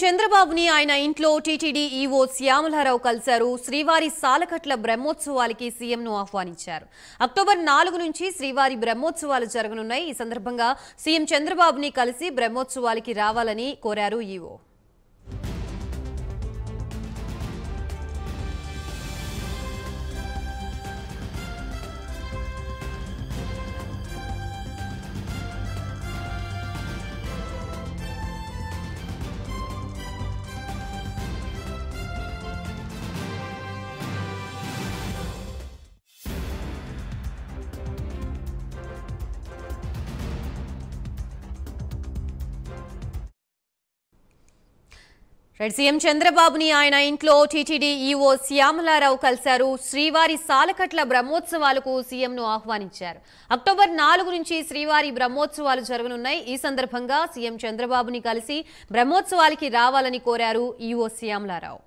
చంద్రబాబుని ఆయన ఇంట్లో టీటీడీ ఈవో శ్యామలారావు కలిశారు. శ్రీవారి సాలకట్ల బ్రహ్మోత్సవాలకి సీఎంను ఆహ్వానించారు. అక్టోబర్ 4 నుంచి శ్రీవారి బ్రహ్మోత్సవాలు జరగనున్నాయి. ఈ సందర్భంగా సీఎం చంద్రబాబుని కలిసి బ్రహ్మోత్సవాలకి రావాలని కోరారు ఈవో. సీఎం చంద్రబాబుని ఆయన ఇంట్లో టీటీడీ ఈవో శ్యామలారావు కలిశారు. శ్రీవారి సాలకట్ల బ్రహ్మోత్సవాలకు సీఎంను ఆహ్వానించారు. అక్టోబర్ 4 నుంచి శ్రీవారి బ్రహ్మోత్సవాలు జరగనున్నాయి. ఈ సందర్భంగా సీఎం చంద్రబాబుని కలిసి బ్రహ్మోత్సవాలకి రావాలని కోరారు ఈవో శ్యామలారావు.